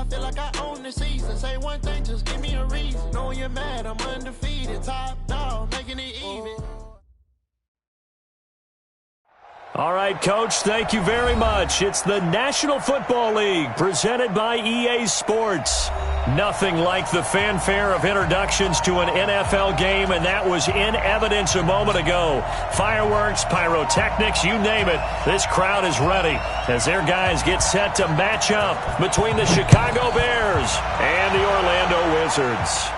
I feel like I own the season. Say one thing, just give me a reason. Knowing you're mad, I'm undefeated. Top dog, making it even. All right, Coach, thank you very much. It's the National Football League presented by EA Sports. Nothing like the fanfare of introductions to an NFL game, and that was in evidence a moment ago. Fireworks, pyrotechnics, you name it. This crowd is ready as their guys get set to match up between the Chicago Bears and the Orlando Wizards.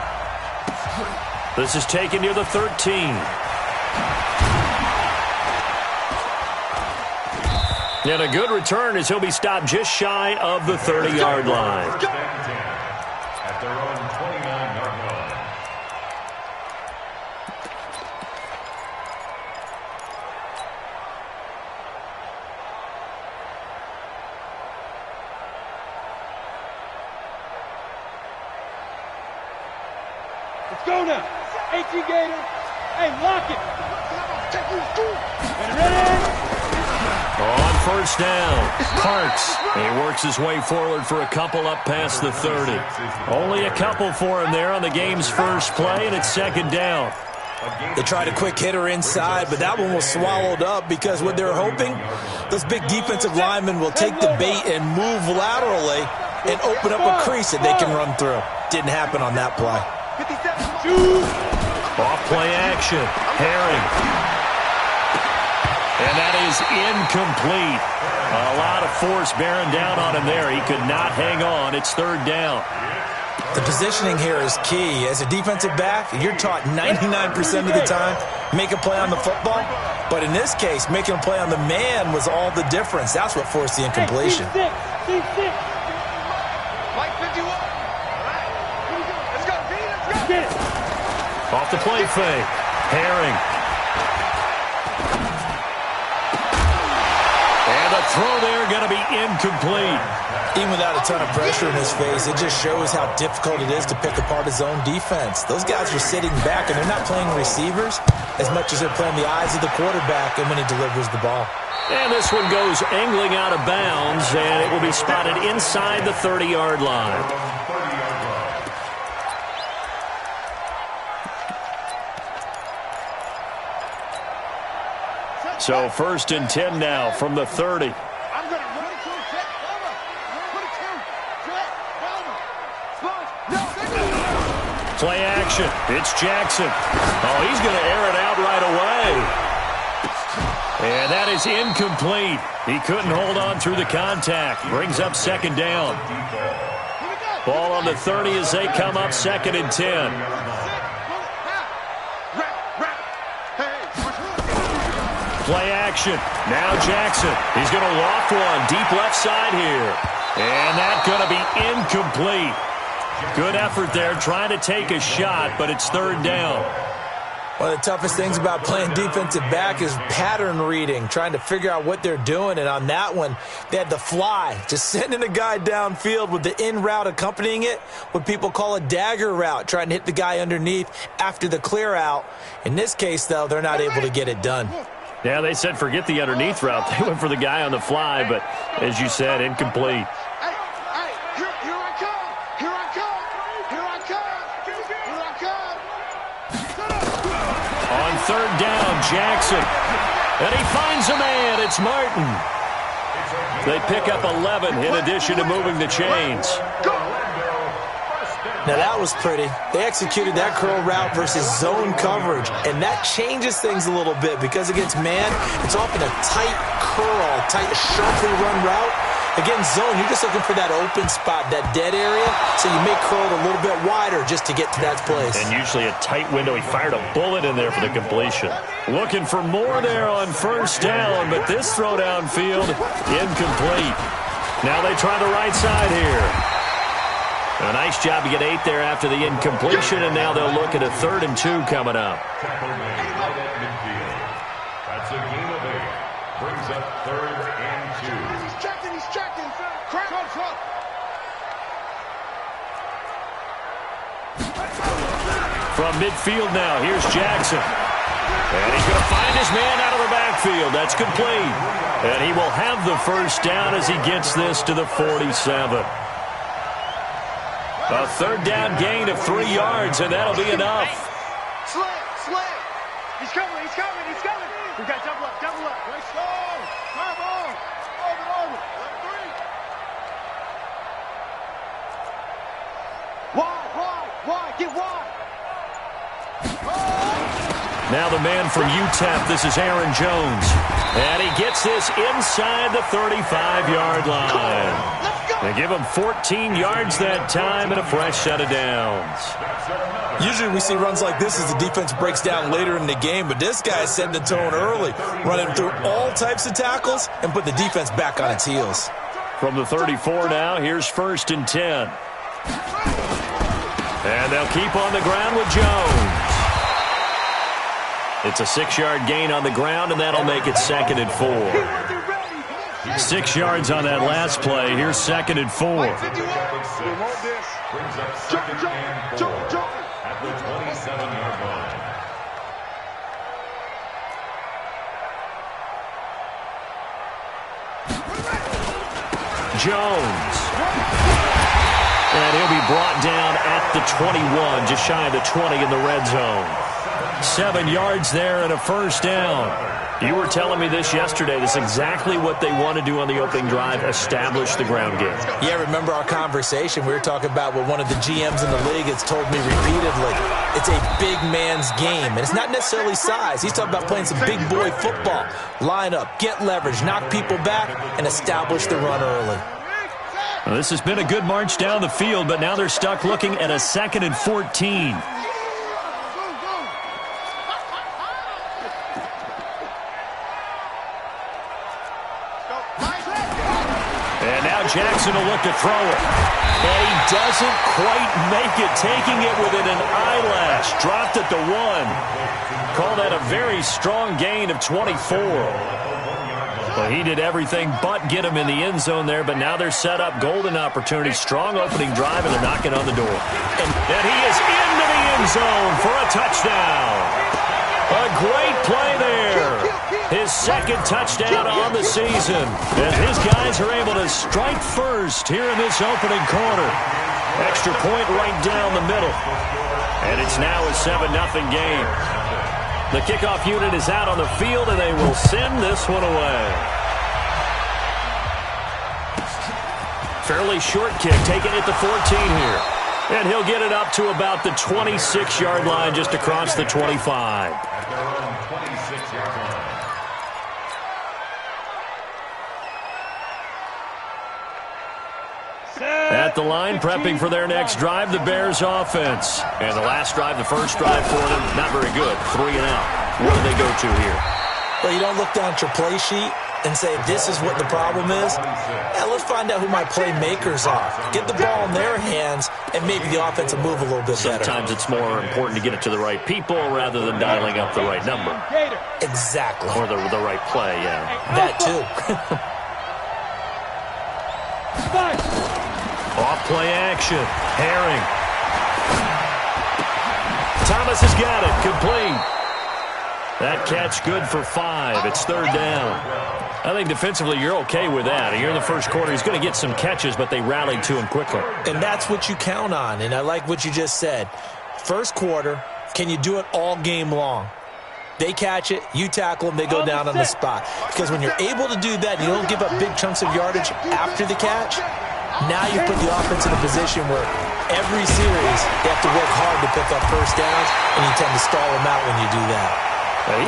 This is taken near the 13. And a good return as he'll be stopped just shy of the 30-yard line. At their own 29-yard line. Let's go now. 18 Gator. Hey, lock it. And ready. On first down, Parks. He works his way forward for a couple up past the 30. Only a couple for him there on the game's first play, and it's second down. They tried a quick hitter inside, but that one was swallowed up because what they're hoping, those big defensive linemen will take the bait and move laterally and open up a crease that they can run through. Didn't happen on that play. Off play action. Herring. And that is incomplete. A lot of force bearing down on him there. He could not hang on. It's third down. The positioning here is key. As a defensive back, you're taught 99% of the time, make a play on the football. But in this case, making a play on the man was all the difference. That's what forced the incompletion. Mike 51. Let's go, D. Let's go. Off the play fake. Herring. And the throw there going to be incomplete. Even without a ton of pressure in his face, it just shows how difficult it is to pick apart his own defense. Those guys are sitting back, and they're not playing receivers as much as they're playing the eyes of the quarterback and when he delivers the ball. And this one goes angling out of bounds, and it will be spotted inside the 30-yard line. So first and 10 now from the 30. Play action. It's Jackson. Oh, he's going to air it out right away. And that is incomplete. He couldn't hold on through the contact. Brings up second down. Ball on the 30 as they come up second and 10. Play action. Now Jackson. He's going to loft one deep left side here. And that's going to be incomplete. Good effort there trying to take a shot, but it's third down. One of the toughest things about playing defensive back is pattern reading, trying to figure out what they're doing. And on that one, they had the fly, just sending a guy downfield with the in route accompanying it, what people call a dagger route, trying to hit the guy underneath after the clear out. In this case, though, they're not able to get it done. Yeah, they said forget the underneath route. They went for the guy on the fly, but as you said, incomplete. On third down, Jackson. And he finds a man. It's Martin. They pick up 11 in addition to moving the chains. Now that was pretty. They executed that curl route versus zone coverage, and that changes things a little bit because against man, it's often a tight curl, tight, sharply run route. Against zone, you're just looking for that open spot, that dead area, so you may curl it a little bit wider just to get to that place. And usually a tight window. He fired a bullet in there for the completion. Looking for more there on first down, but this throw downfield, incomplete. Now they try the right side here. A nice job to get 8 there after the incompletion, and now they'll look at a 3rd and 2 coming up. That's a gain of 8. Brings up 3rd and 2. He's checking. Front. From midfield now, here's Jackson. And he's going to find his man out of the backfield. That's complete. And he will have the first down as he gets this to the 47. A third down gain of 3 yards, and that'll be enough. Slant. He's coming. We got double up. Let's go. Come on. Over. Wide. Get wide. Now the man from UTEP, this is Aaron Jones. And he gets this inside the 35-yard line. They give him 14 yards that time and a fresh set of downs. Usually we see runs like this as the defense breaks down later in the game, but this guy set the tone early, running through all types of tackles and put the defense back on its heels. From the 34 now, here's 1st and 10. And they'll keep on the ground with Jones. It's a 6-yard gain on the ground, and that'll make it 2nd and 4. 6 yards on that last play. Here's 2nd and 4. Brings up 2nd and 4 at the 27-yard line. Jones. And he'll be brought down at the 21, just shy of the 20 in the red zone. 7 yards there and a first down. You were telling me this yesterday. This is exactly what they want to do on the opening drive, establish the ground game. Yeah, remember our conversation? We were talking about what one of the GMs in the league has told me repeatedly. It's a big man's game, and it's not necessarily size. He's talking about playing some big boy football. Line up, get leverage, knock people back, and establish the run early. Well, this has been a good march down the field, but now they're stuck looking at a 2nd and 14. Jackson will look to throw it. And he doesn't quite make it, taking it within an eyelash. Dropped at the 1. Call that a very strong gain of 24. Well, he did everything but get him in the end zone there, but now they're set up. Golden opportunity, strong opening drive, and they're knocking on the door. And he is into the end zone for a touchdown. A great play there. His 2nd touchdown on the season. As his guys are able to strike first here in this opening quarter. Extra point right down the middle. And it's now a 7-0 game. The kickoff unit is out on the field, and they will send this one away. Fairly short kick, taking it to 14 here. And he'll get it up to about the 26-yard line, just across the 25. At their own 26-yard line. At the line, prepping for their next drive, the Bears offense. And the last drive, the first drive for them, not very good. 3 and out. What do they go to here? Well, you don't look down at your play sheet and say, this is what the problem is. Yeah, let's find out who my playmakers are. Get the ball in their hands, and maybe the offense will move a little bit better. Sometimes it's more important to get it to the right people rather than dialing up the right number. Exactly. Or the right play, yeah. That too. Off play action. Herring. Thomas has got it. Complete. That catch good for 5. It's 3rd down. I think defensively you're okay with that. Here in the first quarter, he's going to get some catches, but they rallied to him quickly. And that's what you count on, and I like what you just said. First quarter, can you do it all game long? They catch it, you tackle them, they go down on the spot. Because when you're able to do that, you don't give up big chunks of yardage after the catch, now you put the offense in a position where every series they have to work hard to pick up first downs, and you tend to stall them out when you do that.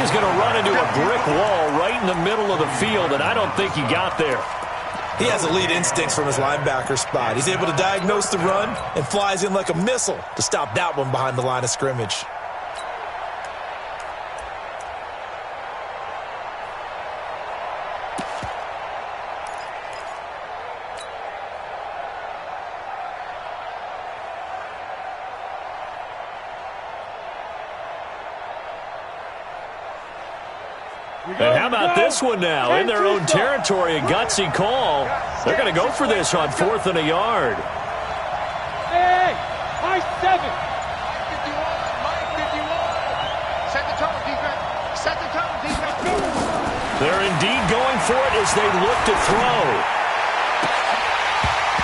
He's going to run into a brick wall right in the middle of the field, and I don't think he got there. He has elite instincts from his linebacker spot. He's able to diagnose the run and flies in like a missile to stop that one behind the line of scrimmage. And how about this one now? In their own territory, a gutsy call. They're going to go for this on 4th and a yard. Hey, high 7. 51, set the tone, defense. Set the tone, defense. They're indeed going for it as they look to throw.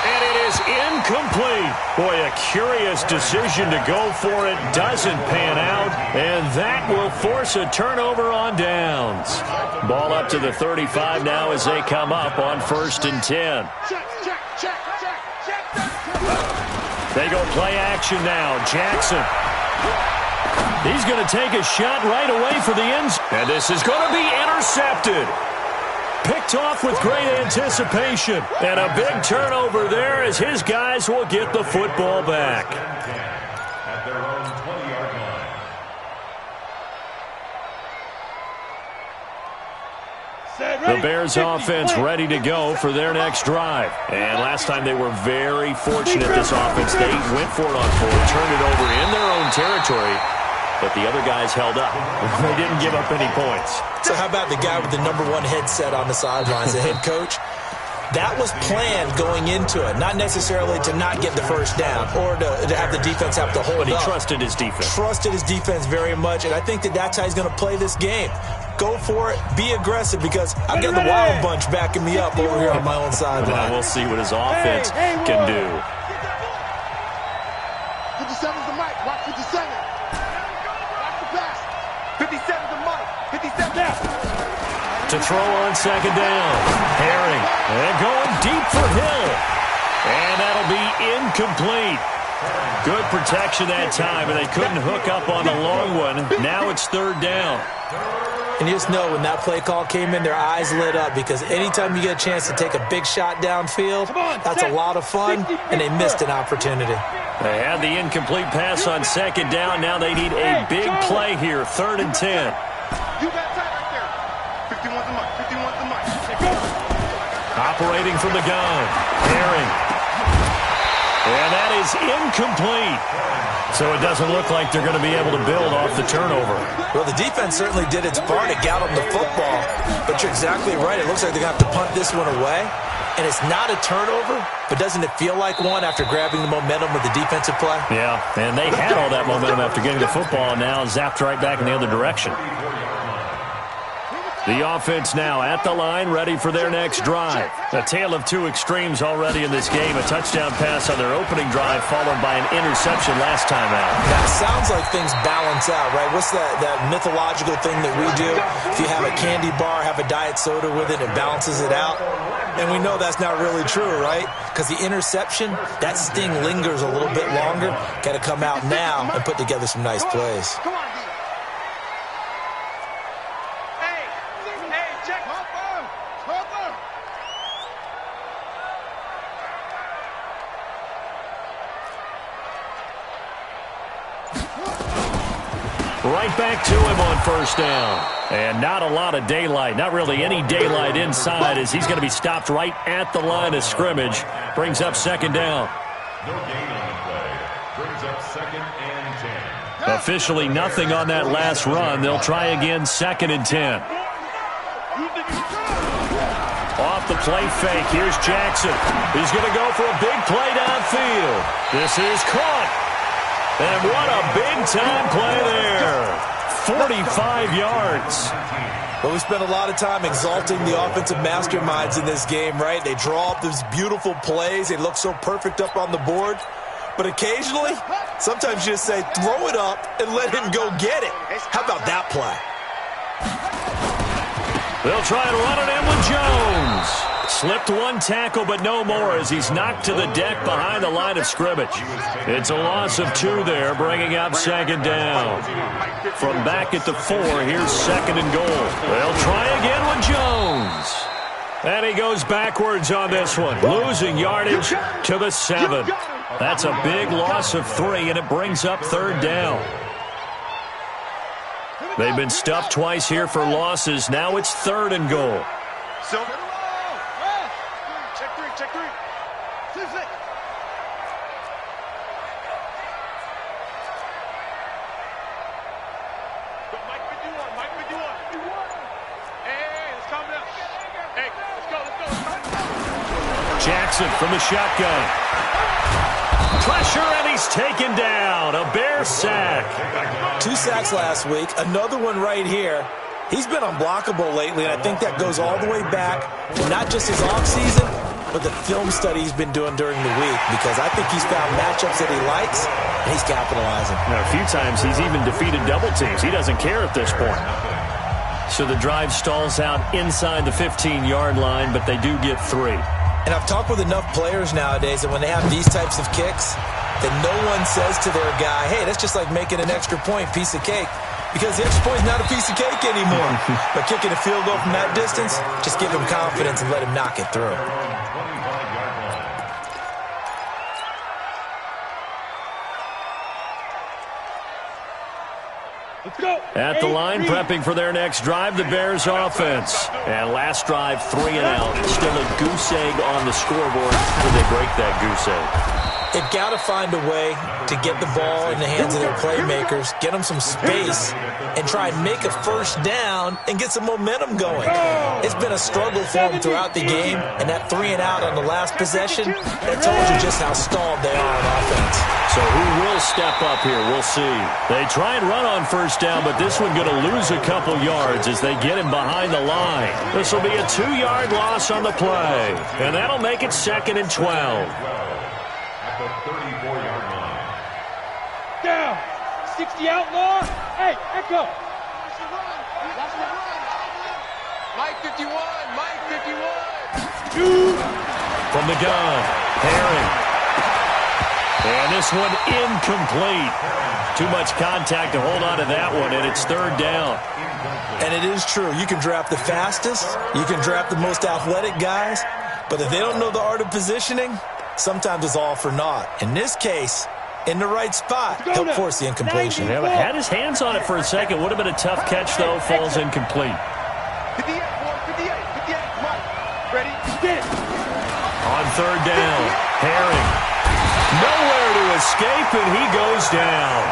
And it is incomplete. Boy, a A curious decision to go for it doesn't pan out, and that will force a turnover on downs. Ball up to the 35 now as they come up on 1st and 10. They go play action now. Jackson. He's going to take a shot right away for the end zone. And this is going to be intercepted. Picked off with great anticipation. And a big turnover there as his guys will get the football back. At their own 20-yard line. The Bears offense ready to go for their next drive. And last time they were very fortunate, this offense. They went for it on 4, turned it over in their own territory. But the other guys held up. They didn't give up any points. So how about the guy with the #1 headset on the sidelines, the head coach? That was planned going into it, not necessarily to not get the first down or to have the defense have to hold up. But he trusted his defense. Trusted his defense very much, and I think that's how he's going to play this game. Go for it. Be aggressive because I've got the Wild Bunch backing me up over here on my own sideline. We'll see what his offense can do. 57's the mic. Watch 57. Watch the pass. 57's the mic. 57 down. To throw on 2nd down. Herring. And going deep for Hill. And that'll be incomplete. Good protection that time, and they couldn't hook up on the long one. Now it's 3rd down. And you just know when that play call came in, their eyes lit up because anytime you get a chance to take a big shot downfield, that's a lot of fun, and they missed an opportunity. They had the incomplete pass on 2nd down. Now they need a big play here, 3rd and 10. You got tight right there. 51's the mic. 51's the mic. Operating from the gun. Herring. And that is incomplete. So it doesn't look like they're going to be able to build off the turnover. Well, the defense certainly did its part to get them the football. But you're exactly right. It looks like they're going to have to punt this one away. And it's not a turnover, but doesn't it feel like one after grabbing the momentum of the defensive play? Yeah, and they had all that momentum after getting the football, and now zapped right back in the other direction. The offense now at the line, ready for their next drive. A tale of two extremes already in this game. A touchdown pass on their opening drive, followed by an interception last time out. That sounds like things balance out, right? What's that mythological thing that we do? If you have a candy bar, have a diet soda with it, it balances it out. And we know that's not really true, right? Because the interception, that sting lingers a little bit longer. Got to come out now and put together some nice plays. Come on, D. Hey, check. Hop. Right back to him on 1st down. And not a lot of daylight, not really any daylight inside, as he's going to be stopped right at the line of scrimmage. Brings up 2nd down. No gain on the play. Brings up 2nd and 10. Officially nothing on that last run. They'll try again, 2nd and 10. Off the play fake, here's Jackson. He's going to go for a big play downfield. This is caught. And what a big-time play there. 45 yards. Well, we spent a lot of time exalting the offensive masterminds in this game, right? They draw up these beautiful plays. They look so perfect up on the board. But occasionally, sometimes you just say, throw it up and let him go get it. How about that play? They'll try and run it in with Jones. Slipped one tackle, but no more as he's knocked to the deck behind the line of scrimmage. It's a loss of 2 there, bringing up 2nd down. From back at the 4, here's 2nd and goal. They'll try again with Jones. And he goes backwards on this one, losing yardage to the 7. That's a big loss of 3, and it brings up 3rd down. They've been stuffed twice here for losses. Now it's 3rd and goal. Silver. Check 3. 6. Mike 51. Hey, let's calm down. Hey, let's go. Jackson from the shotgun. Pressure, and he's taken down. A Bear sack. 2 sacks last week. Another one right here. He's been unblockable lately, and I think that goes all the way back to not just his offseason, but the film study he's been doing during the week, because I think he's found matchups that he likes, and he's capitalizing. Now, a few times he's even defeated double teams. He doesn't care at this point. So the drive stalls out inside the 15-yard line, but they do get 3. And I've talked with enough players nowadays that when they have these types of kicks, that no one says to their guy, hey, that's just like making an extra point, piece of cake. Because the extra point is not a piece of cake anymore. But kicking a field goal from that distance, just give him confidence and let him knock it through. At the line, prepping for their next drive, the Bears offense. And last drive, 3 and out. Still a goose egg on the scoreboard. Did they break that goose egg? They've got to find a way to get the ball in the hands of their playmakers, get them some space, and try and make a first down and get some momentum going. It's been a struggle for them throughout the game, and that 3 and out on the last possession, that tells you just how stalled they are on offense. So who will step up here? We'll see. They try and run on first down, but this one going to lose a couple yards as they get him behind the line. This will be a 2-yard loss on the play, and that'll make it 2nd and 12. The 34-yard line. Down. 60 outlaw. Hey, echo. Mike 51. Mike 51. From the gun, Herring. And this one incomplete. Too much contact to hold on to that one, and it's 3rd down. And it is true. You can draft the fastest. You can draft the most athletic guys. But if they don't know the art of positioning, sometimes it's all for naught. In this case, in the right spot, he'll force the incompletion. Yeah, but had his hands on it for a second. Would have been a tough catch, though. Falls incomplete. 58, boy, 58, Mike. Ready? Get it. On 3rd down, Herring. Nowhere to escape, and he goes down.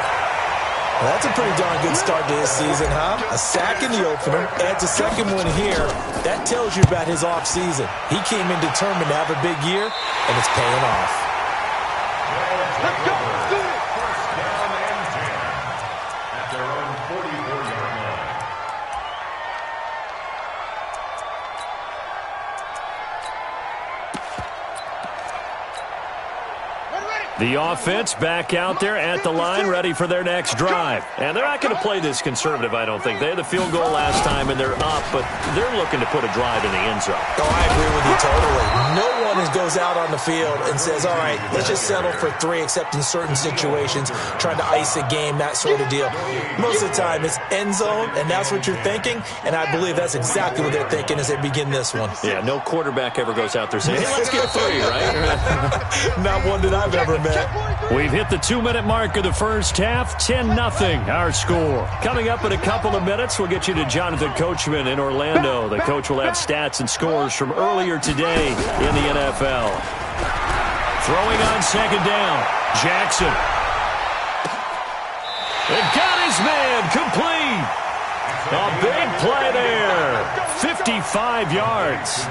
Well, that's a pretty darn good start to his season, huh? A sack in the opener, adds a second one here. That tells you about his offseason. He came in determined to have a big year, and it's paying off. Let's go. Let's do it. First down and 10 at their own 44-yard line. The offense back out there at the line, ready for their next drive. And they're not going to play this conservative, I don't think. They had the field goal last time, and they're up, but they're looking to put a drive in the end zone. Oh, I agree with you totally. No one goes out on the field and says, all right, let's just settle for 3, except in certain situations, trying to ice a game, that sort of deal. Most of the time, it's end zone, and that's what you're thinking, and I believe that's exactly what they're thinking as they begin this one. Yeah, no quarterback ever goes out there saying, hey, let's get 3, right? Not one that I've ever met. We've hit the 2-minute mark of the first half, 10-0 our score. Coming up in a couple of minutes, we'll get you to Jonathan Coachman in Orlando. The coach will have stats and scores from earlier today in the NFL. Throwing on 2nd down, Jackson. And got his man complete. A big play there, 55 yards.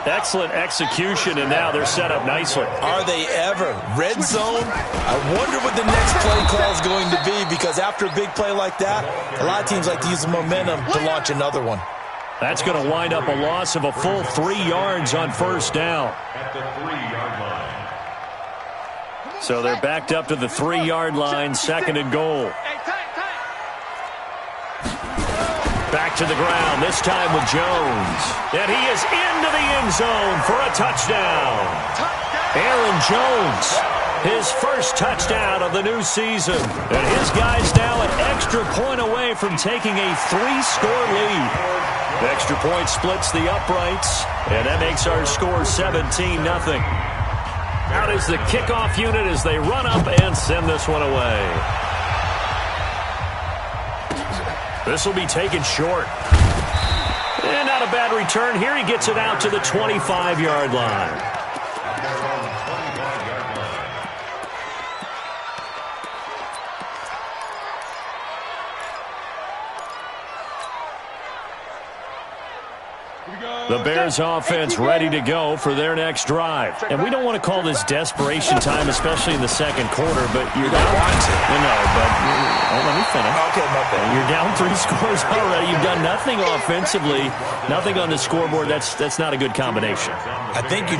Excellent execution, and now they're set up nicely. Are they ever? Red zone? I wonder what the next play call is going to be, because after a big play like that, a lot of teams like to use the momentum to launch another one. That's going to wind up a loss of a full 3 yards on first down. At the 3-yard line. So they're backed up to the 3-yard line, 2nd and goal. Back to the ground, this time with Jones. And he is into the end zone for a touchdown. Aaron Jones, his first touchdown of the new season. And his guys now an extra point away from taking a 3-score lead. The extra point splits the uprights, and that makes our score 17-0. Out is the kickoff unit as they run up and send this one away. This will be taken short. And not a bad return here. He gets it out to the 25-yard line. Here we go. The Bears offense ready to go for their next drive. And we don't want to call this desperation time, especially in the second quarter, but you're down. Let me finish. Okay, my bad. You're down 3 scores already. You've done nothing offensively, nothing on the scoreboard. That's not a good combination. I think you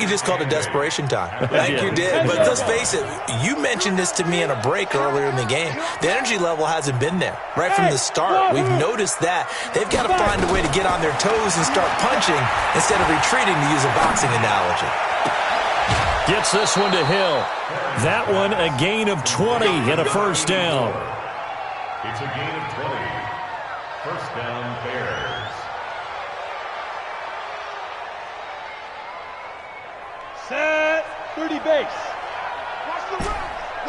just called it desperation time. I think you did. But let's face it, you mentioned this to me in a break earlier in the game. The energy level hasn't been there right from the start. We've noticed that. They've got to find a way to get on their toes and start punching instead of retreating, to use a boxing analogy. Gets this one to Hill. That one a gain of 20 and a first down. It's a gain of 20. First down, Bears. Set. 30 base. Watch the run.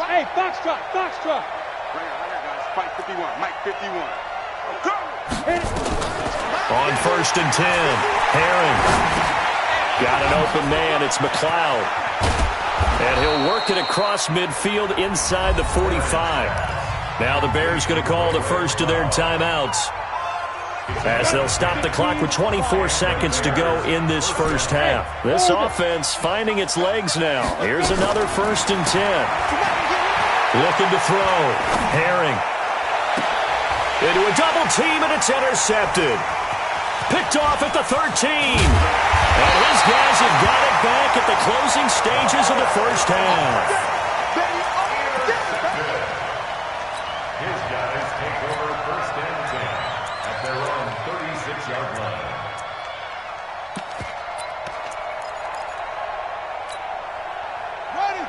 Hey, foxtrot. Right here, guys. Fight 51. Mike 51. On first and 10, Herring. Got an open man. It's McLeod. And he'll work it across midfield inside the 45. Now the Bears going to call the first of their timeouts, as they'll stop the clock with 24 seconds to go in this first half. This offense finding its legs now. Here's another first and 10. Looking to throw. Herring. Into a double team, and it's intercepted. Picked off at the 13. And his guys have got it back at the closing stages of the first half. His guys take over first and 10 at their own 36-yard line.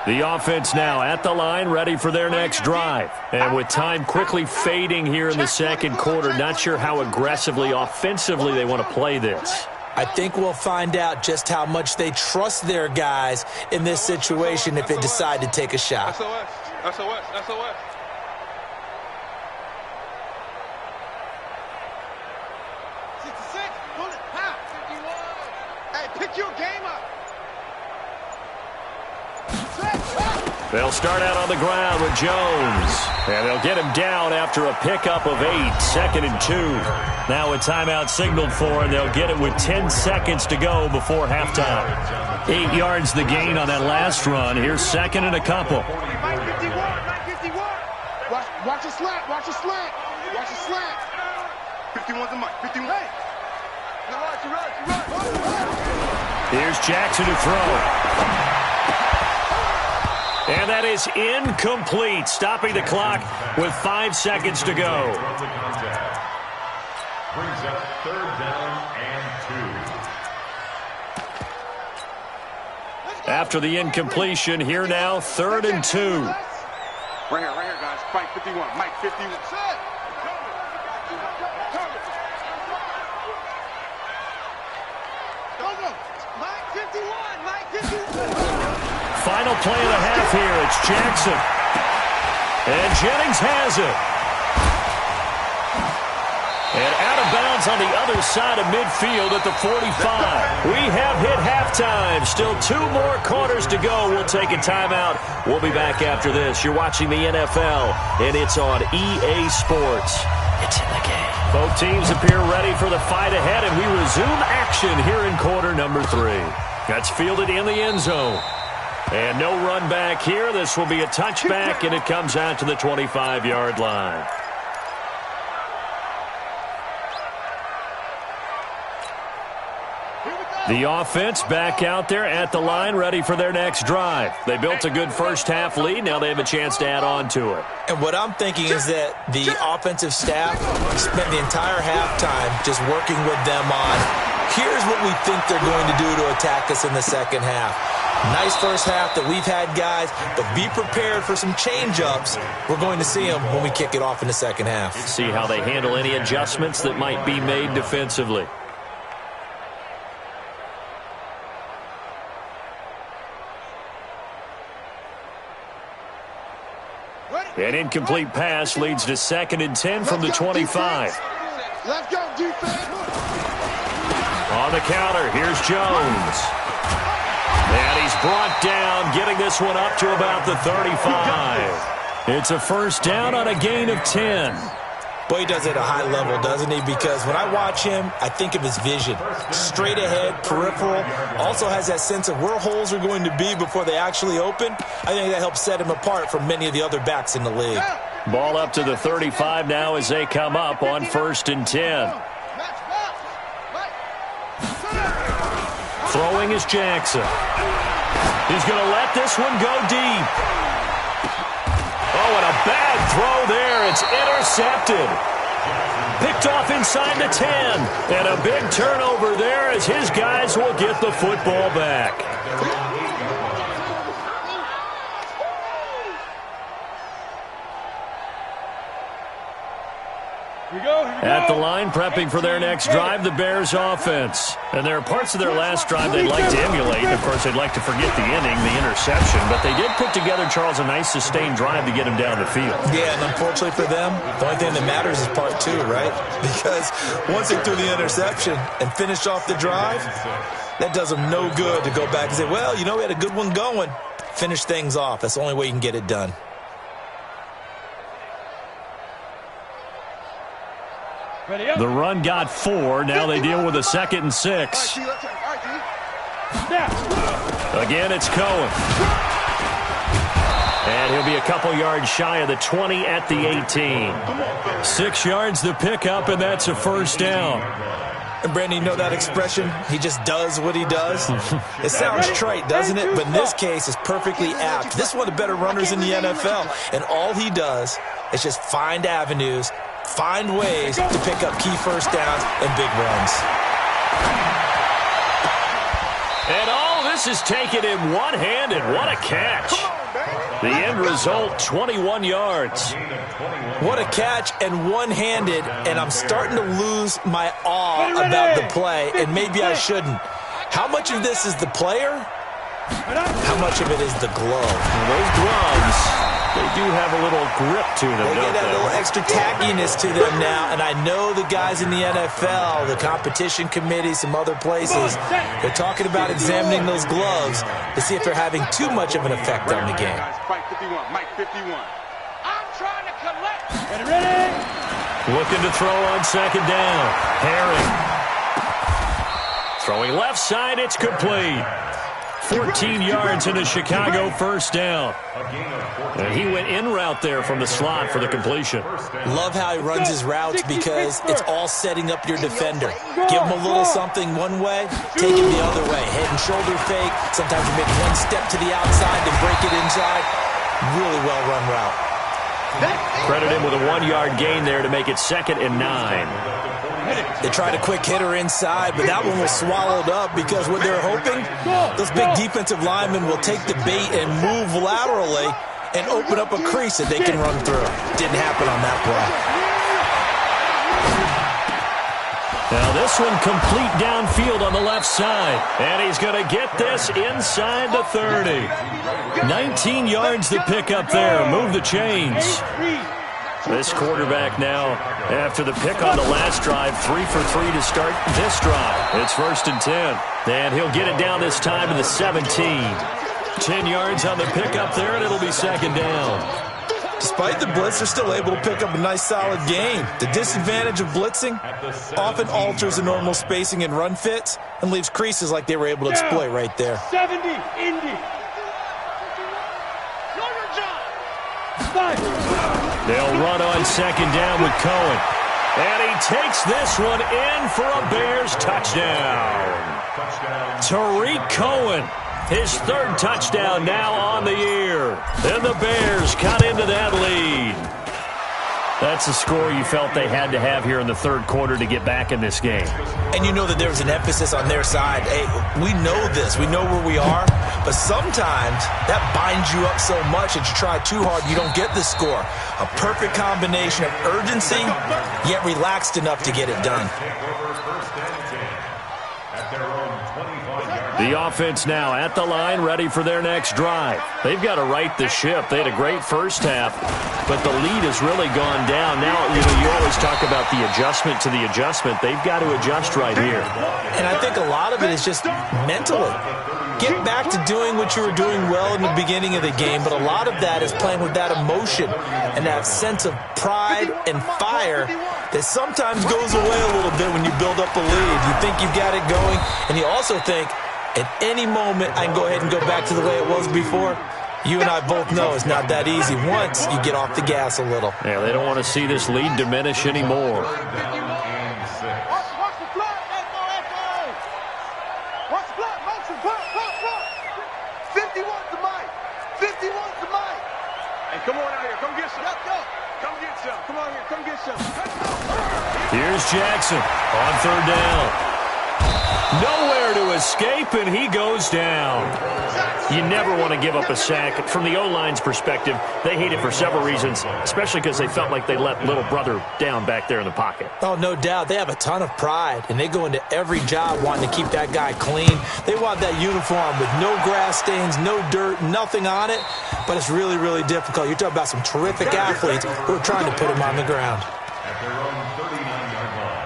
The offense now at the line, ready for their next drive. And with time quickly fading here in the second quarter, not sure how aggressively, offensively they want to play this. I think we'll find out just how much they trust their guys in this situation if they decide to take a shot. SOS. 66. Pull it. Pow. 51. Hey, pick your game up. They'll start out on the ground with Jones. And they'll get him down after a pickup of 8, second and 2. Now a timeout signaled for, and they'll get it with 10 seconds to go before halftime. 8 yards the gain on that last run. Here's second and a couple. Mike 51. Watch the slant. 51's a Mike. 51. Hey. Now run. Here's Jackson to throw. And that is incomplete, stopping the clock with 5 seconds to go. Brings up third down and 2. After the incompletion, here now, third and 2. Right here, guys. Fight 51. Mike 51. Final play of the half here. It's Jackson. And Jennings has it. And out of bounds on the other side of midfield at the 45. We have hit halftime. Still 2 more quarters to go. We'll take a timeout. We'll be back after this. You're watching the NFL, and it's on EA Sports. It's in the game. Both teams appear ready for the fight ahead, and we resume action here in quarter number 3. That's fielded in the end zone. And no run back here. This will be a touchback, and it comes out to the 25-yard line. The offense back out there at the line, ready for their next drive. They built a good first-half lead. Now they have a chance to add on to it. And what I'm thinking is that the offensive staff spent the entire halftime just working with them on, here's what we think they're going to do to attack us in the second half. Nice first half that we've had, guys, but be prepared for some change-ups. We're going to see them when we kick it off in the second half. See how they handle any adjustments that might be made defensively. An incomplete pass leads to second and 10 from the 25. Let's go, defense. On the counter, here's Jones. And he's brought down, getting this one up to about the 35. It's a first down on a gain of 10. Boy, he does it at a high level, doesn't he? Because when I watch him, I think of his vision. Straight ahead, peripheral. Also has that sense of where holes are going to be before they actually open. I think that helps set him apart from many of the other backs in the league. Ball up to the 35 now as they come up on 1st and 10. Throwing is Jackson. He's going to let this one go deep. Oh, and a bad throw there. It's intercepted. Picked off inside the 10. And a big turnover there as his guys will get the football back. At the line, prepping for their next drive, the Bears offense. And there are parts of their last drive they'd like to emulate. Of course, they'd like to forget the inning, the interception. But they did put together, Charles, a nice sustained drive to get him down the field. Yeah, and unfortunately for them, the only thing that matters is part 2, right? Because once they threw the interception and finished off the drive, that does them no good to go back and say, well, you know, we had a good one going. Finish things off. That's the only way you can get it done. The run got 4. Now they deal with a 2nd and 6. Again, it's Cohen. And he'll be a couple yards shy of the 20 at the 18. 6 yards the pickup, and that's a first down. And, Brandon, you know that expression? He just does what he does? It sounds trite, doesn't it? But in this case, it's perfectly apt. This is one of the better runners in the NFL. And all he does is just find avenues, find ways to pick up key first downs and big runs. And all this is taken in one-handed. What a catch. The end result, 21 yards. What a catch and one-handed, and I'm starting to lose my awe about the play, and maybe I shouldn't. How much of this is the player? How much of it is the glove? Those gloves, they do have a little grip to them, They don't get that they? little extra tackiness to them now, and I know the guys in the NFL, the competition committee, some other places, they're talking about examining those gloves to see if they're having too much of an effect on the game. Mike 51, Mike 51. I'm trying to collect. Ready? Looking to throw on 2nd down. Herring. Throwing left side, it's complete. 14 yards in a Chicago first down. And he went in route there from the slot for the completion. Love how he runs his routes because it's all setting up your defender. Give him a little something one way, take him the other way. Head and shoulder fake. Sometimes you make one step to the outside, then break it inside. Really well-run route. Credit him with a 1-yard gain there to make it 2nd and 9. They tried a quick hitter inside, but that one was swallowed up because what they're hoping, those big defensive linemen will take the bait and move laterally and open up a crease that they can run through. Didn't happen on that play. Now this one complete downfield on the left side. And he's going to get this inside the 30. 19 yards to pick up there. Move the chains. This quarterback now, after the pick on the last drive, 3 for 3 to start this drive. It's 1st and 10. And he'll get it down this time to the 17. 10 yards on the pickup there, and it'll be 2nd down. Despite the blitz, they're still able to pick up a nice, solid gain. The disadvantage of blitzing often alters the normal spacing and run fits and leaves creases like they were able to exploit right there. 70, Indy. They'll run on 2nd down with Cohen. And he takes this one in for a Bears touchdown. Tariq Cohen, his 3rd touchdown now on the year. And the Bears cut into that lead. That's the score you felt they had to have here in the 3rd quarter to get back in this game. And you know that there was an emphasis on their side. Hey, we know this. We know where we are. But sometimes that binds you up so much that you try too hard, you don't get the score. A perfect combination of urgency, yet relaxed enough to get it done. The offense now at the line, ready for their next drive. They've got to right the ship. They had a great first half, but the lead has really gone down. Now, you always talk about the adjustment to the adjustment. They've got to adjust right here. And I think a lot of it is just mentally. get back to doing what you were doing well in the beginning of the game, but a lot of that is playing with that emotion and that sense of pride and fire that sometimes goes away a little bit when you build up a lead. You think you've got it going, and you also think, at any moment, I can go ahead and go back to the way it was before. You and I both know it's not that easy once you get off the gas a little. Yeah, they don't want to see this lead diminish anymore. Watch the block, Echo. Watch the block, motion, block. 51's the mic. 51's the mic. Hey, come on out here. Come get some. Come get some. Come on here. Come get some. Here's Jackson on third down. Nowhere to escape, and he goes down. You never want to give up a sack. From the O-line's perspective, they hate it for several reasons, especially because they felt like they let little brother down back there in the pocket. Oh, no doubt. They have a ton of pride, and they go into every job wanting to keep that guy clean. They want that uniform with no grass stains, no dirt, nothing on it, but it's really, really difficult. You're talking about some terrific athletes who are trying to put him on the ground. At their own 39-yard line.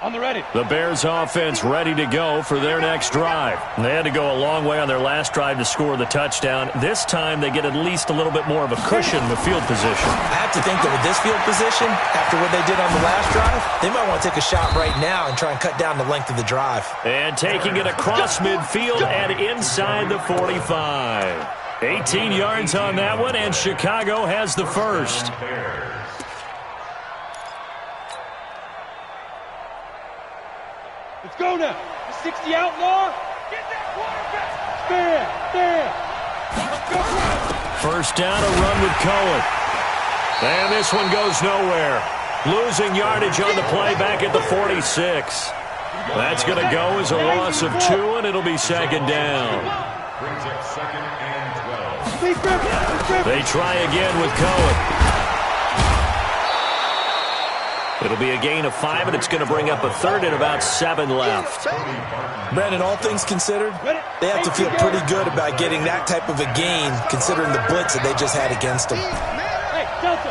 On the ready. The Bears offense ready to go for their next drive. They had to go a long way on their last drive to score the touchdown. This time they get at least a little bit more of a cushion with field position. I have to think that with this field position, after what they did on the last drive, they might want to take a shot right now and try and cut down the length of the drive. And taking it across midfield and inside the 45. 18 yards on that one, and Chicago has the first. Let's go now. 60 outlaw. Get that quarterback. Stand. Let's go. First down, a run with Cohen. And this one goes nowhere. Losing yardage on the play back at the 46. That's going to go as a loss of 2, and it'll be second down. Brings up second and 12. They try again with Cohen. It'll be a gain of 5, and it's going to bring up a third and about 7 left. Brandon, all things considered, they have to feel pretty good about getting that type of a gain, considering the blitz that they just had against them. Hey, Delta.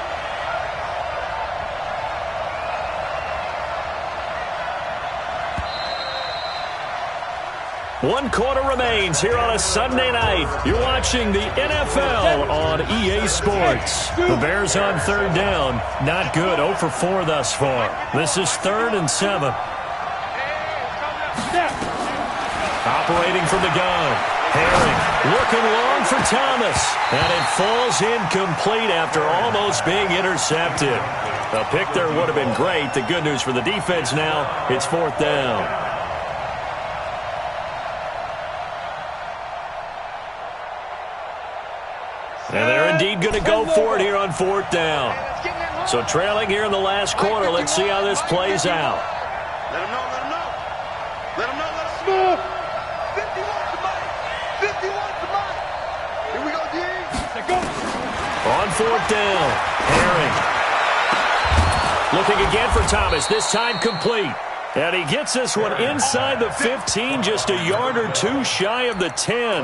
One quarter remains here on a Sunday night. You're watching the NFL on EA Sports. The Bears on third down. Not good. 0 for 4 thus far. This is 3rd and 7. Operating from the gun. Herring looking long for Thomas. And it falls incomplete after almost being intercepted. A pick there would have been great. The good news for the defense now, it's 4th down. And they're indeed going to go for it here on 4th down. So trailing here in the last quarter. Let's see how this plays out. Let him know. 51's the mic. 51's the mic. Here we go, D. On 4th down, Herring. Looking again for Thomas, this time complete. And he gets this one inside the 15, just a yard or 2 shy of the 10.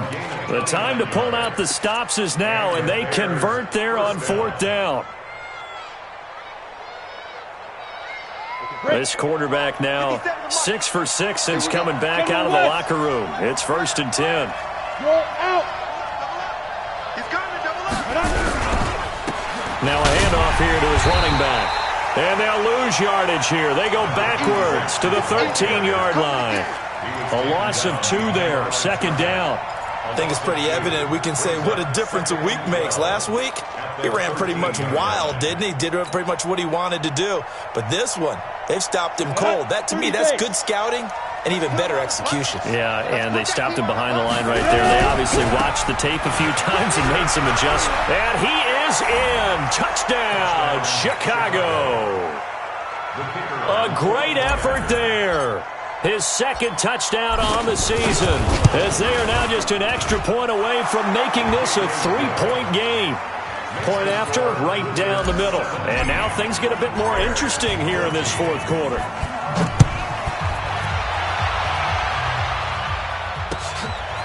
The time to pull out the stops is now, and they convert there on 4th down. This quarterback now 6 for 6 since coming back out of the locker room. It's 1st and 10. Roll out. He's coming, double up. Now a handoff here to his running back. And they'll lose yardage here. They go backwards to the 13-yard line. A loss of 2 there. 2nd down. I think it's pretty evident. We can say what a difference a week makes. Last week, he ran pretty much wild, didn't he? Did pretty much what he wanted to do. But this one, they've stopped him cold. That, to me, that's good scouting and even better execution. Yeah, and they stopped him behind the line right there. They obviously watched the tape a few times and made some adjustments. And he is in. Touchdown, Chicago. A great effort there. His 2nd touchdown on the season, as they are now just an extra point away from making this a 3-point game. Point after, right down the middle. And now things get a bit more interesting here in this 4th quarter.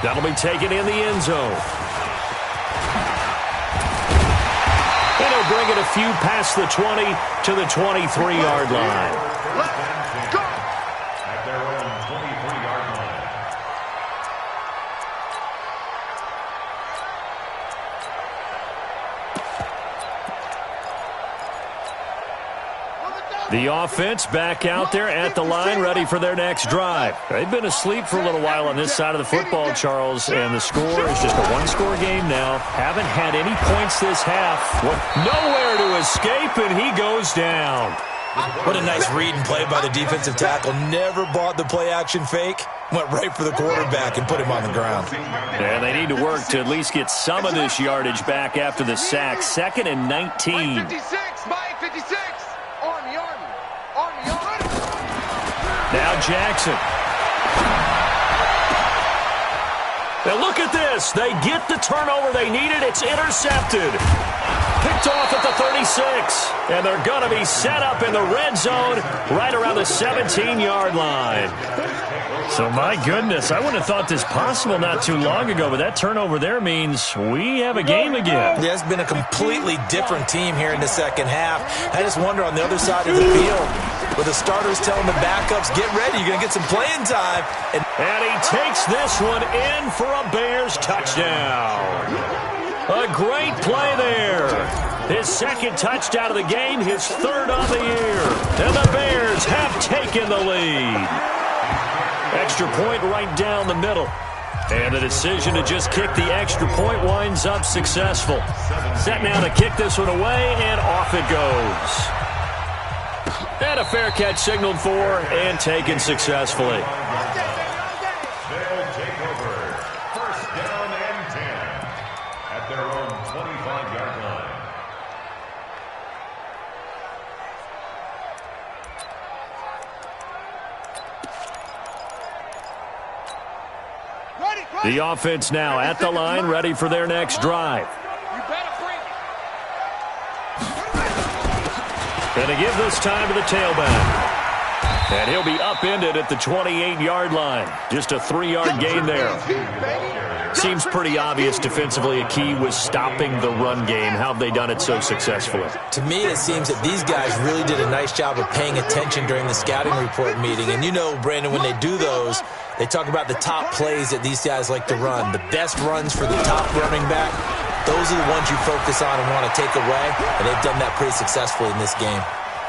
That'll be taken in the end zone. And he'll bring it a few past the 20 to the 23-yard line. Let's go! At their own 23-yard line. The offense back out there at the line, ready for their next drive. They've been asleep for a little while on this side of the football, Charles, and the score is just a one-score game now. Haven't had any points this half. Nowhere to escape, and he goes down. What a nice read and play by the defensive tackle. Never bought the play-action fake. Went right for the quarterback and put him on the ground. And they need to work to at least get some of this yardage back after the sack. 2nd and 19. 56, Mike 56. Army. Now Jackson. Now look at this. They get the turnover they needed. It's intercepted. Picked off at the 36. And they're going to be set up in the red zone right around the 17-yard line. So, my goodness, I wouldn't have thought this possible not too long ago, but that turnover there means we have a game again. Yeah, it's been a completely different team here in the second half. I just wonder on the other side of the field, with the starters telling the backups, get ready, you're going to get some playing time. And he takes this one in for a Bears touchdown. A great play there. His second touchdown of the game, his third of the year. And the Bears have taken the lead. Extra point right down the middle. And the decision to just kick the extra point winds up successful. Set now to kick this one away, and off it goes. And a fair catch signaled for and taken successfully. They'll take over. First down and 10 at their own 25-yard line. The offense now at the line, ready for their next drive. And to give this time to the tailback. And he'll be upended at the 28-yard line. Just a 3-yard gain there. Seems pretty obvious defensively a key was stopping the run game. How have they done it so successfully? To me, it seems that these guys really did a nice job of paying attention during the scouting report meeting. And you know, Brandon, when they do those, they talk about the top plays that these guys like to run. The best runs for the top running back, those are the ones you focus on and want to take away. And they've done that pretty successfully in this game.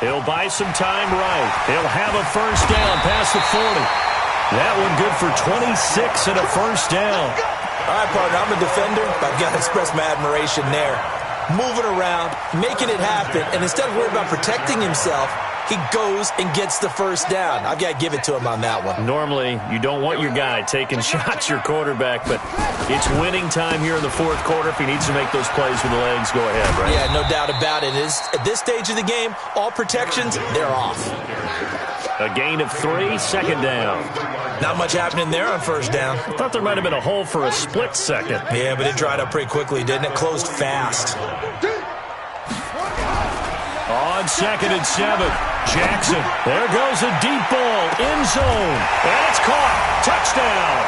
He'll buy some time right. He'll have a first down past the 40. That one good for 26 and a first down. All right, partner, I'm a defender, but I've got to express my admiration there. Moving around, making it happen, and instead of worrying about protecting himself, he goes and gets the first down. I've got to give it to him on that one. Normally, you don't want your guy taking shots, your quarterback, but it's winning time here in the fourth quarter. If he needs to make those plays with the legs, go ahead, right? Yeah, no doubt about it. At this stage of the game, all protections, they're off. A gain of 3, second down. Not much happening there on first down. I thought there might have been a hole for a split second. Yeah, but it dried up pretty quickly, didn't it? Closed fast. On 2nd and 7, Jackson. There goes a deep ball, end zone, and it's caught. Touchdown.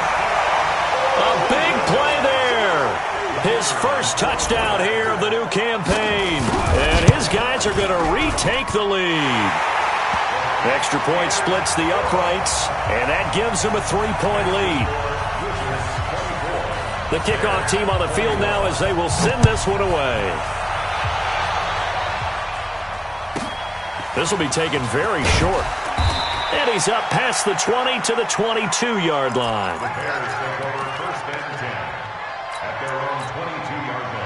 A big play there. His first touchdown here of the new campaign. And his guys are going to retake the lead. Extra point splits the uprights, and that gives them a 3-point lead. The kickoff team on the field now as they will send this one away. This will be taken very short. And he's up past the 20 to the 22-yard line. The Bears take over first and 10 at their own 22-yard line.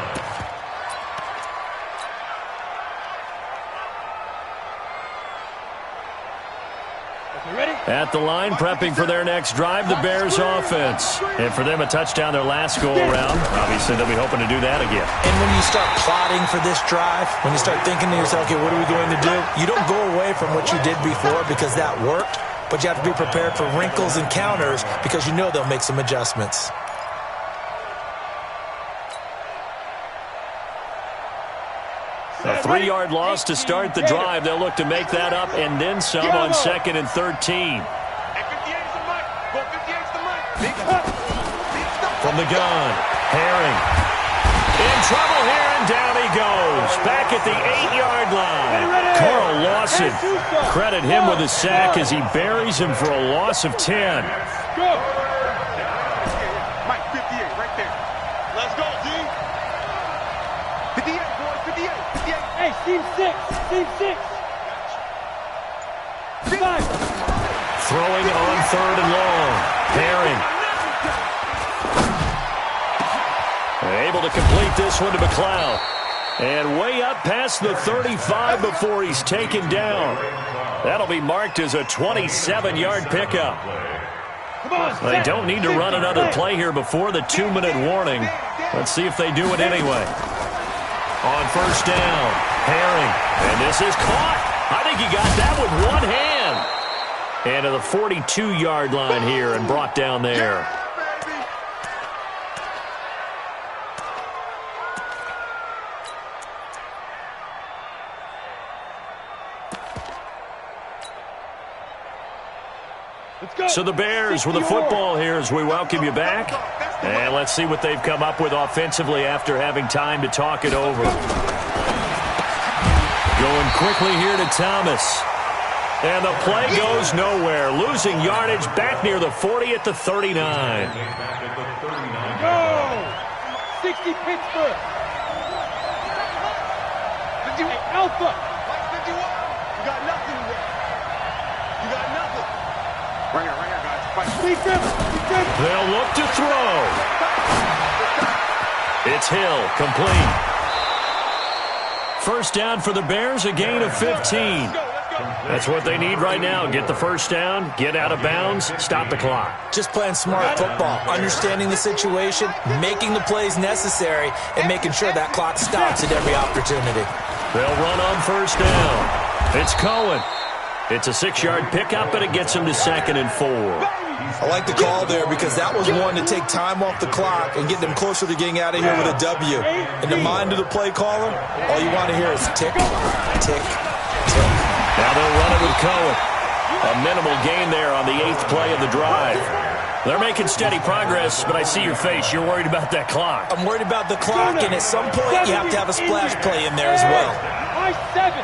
At the line, prepping for their next drive, the Bears offense. And for them, a touchdown their last go-around. Obviously, they'll be hoping to do that again. And when you start plotting for this drive, when you start thinking to yourself, okay, what are we going to do? You don't go away from what you did before because that worked, but you have to be prepared for wrinkles and counters because you know they'll make some adjustments. A 3-yard loss to start the drive. They'll look to make that up and then some on 2nd and 13. At 58's the mic. Go 58's the mic. Big cut. Big stop. From the gun, Herring. In trouble here, and down he goes. Back at the 8-yard line. Carl Lawson. Credit him with a sack as he buries him for a loss of 10. Go. Mike, 58, right there. Let's go, D. 58, boys, 58, 58. Hey, team 6, team 6. Throwing on 3rd and long. Herring. Able to complete this one to McLeod. And way up past the 35 before he's taken down. That'll be marked as a 27-yard pickup. They don't need to run another play here before the 2-minute warning. Let's see if they do it anyway. On 1st down, Herring. And this is caught. I think he got that with one hand. And to the 42-yard line here and brought down there. So the Bears with the football here as we welcome you back. And let's see what they've come up with offensively after having time to talk it over. Going quickly here to Thomas. And the play goes nowhere. Losing yardage back near the 40 at the 39. Go! 60 Pittsburgh. 58 Alpha. 51. You got nothing there. You got nothing. Right here, guys. Fight. They'll look to throw. It's Hill, complete. 1st down for the Bears, a gain of 15. That's what they need right now. Get the 1st down, get out of bounds, stop the clock. Just playing smart football, understanding the situation, making the plays necessary, and making sure that clock stops at every opportunity. They'll run on 1st down. It's Cohen. It's a 6-yard pickup, and it gets him to 2nd and 4. I like the call there because that was one to take time off the clock and get them closer to getting out of here with a W. In the mind of the play caller, all you want to hear is tick, tick, tick. Now they'll run it with Cohen. A minimal gain there on the 8th play of the drive. They're making steady progress, but I see your face. You're worried about that clock. I'm worried about the clock, and at some point you have to have a splash play in there as well. I 7.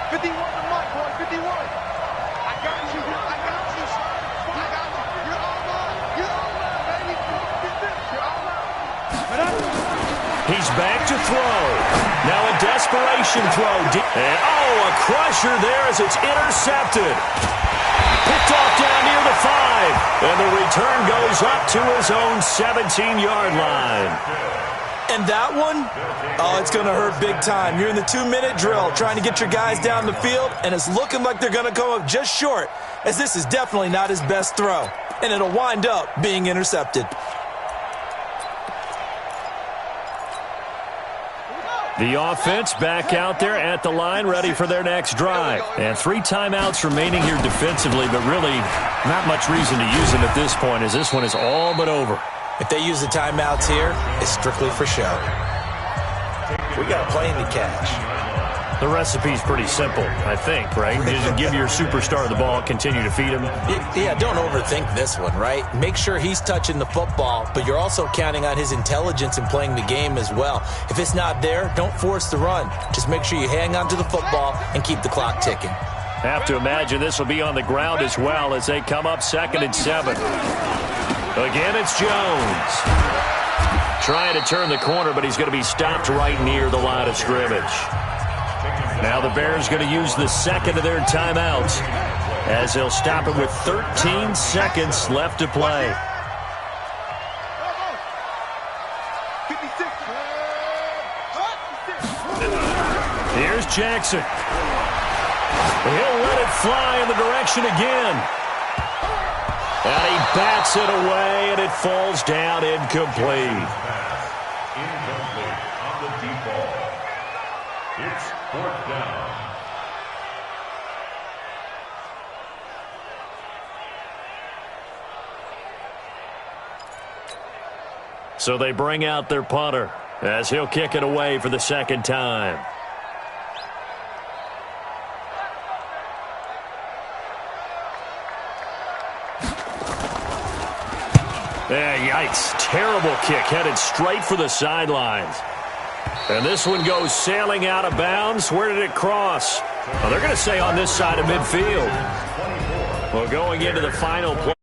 51 to Mike, boy, 51. I got you. I got you. I got you. You're all mine. You're all mine, baby. You're all mine. He's back to throw. Now a desperation throw. And, a crusher there as it's intercepted. Picked off down near the 5. And the return goes up to his own 17-yard line. And that one, it's going to hurt big time. You're in the 2-minute drill trying to get your guys down the field, and it's looking like they're going to come up just short, as this is definitely not his best throw. And it'll wind up being intercepted. The offense back out there at the line, ready for their next drive. And 3 timeouts remaining here defensively, but really not much reason to use them at this point, as this one is all but over. If they use the timeouts here, it's strictly for show. We got a plane to catch. The recipe's pretty simple, I think, right? You just give your superstar the ball, continue to feed him. Yeah, don't overthink this one, right? Make sure he's touching the football, but you're also counting on his intelligence in playing the game as well. If it's not there, don't force the run. Just make sure you hang on to the football and keep the clock ticking. Have to imagine this will be on the ground as well as they come up 2nd and 7. Again, it's Jones. Trying to turn the corner, but he's going to be stopped right near the line of scrimmage. Now the Bears going to use the 2nd of their timeouts as they'll stop it with 13 seconds left to play. Here's Jackson. He'll let it fly in the direction again. And he bats it away, and it falls down incomplete. Incomplete on the deep ball. It's 4th down. So they bring out their punter as he'll kick it away for the 2nd time. Yikes. Terrible kick headed straight for the sidelines. And this one goes sailing out of bounds. Where did it cross? Well, they're going to say on this side of midfield. Well, going into the final play.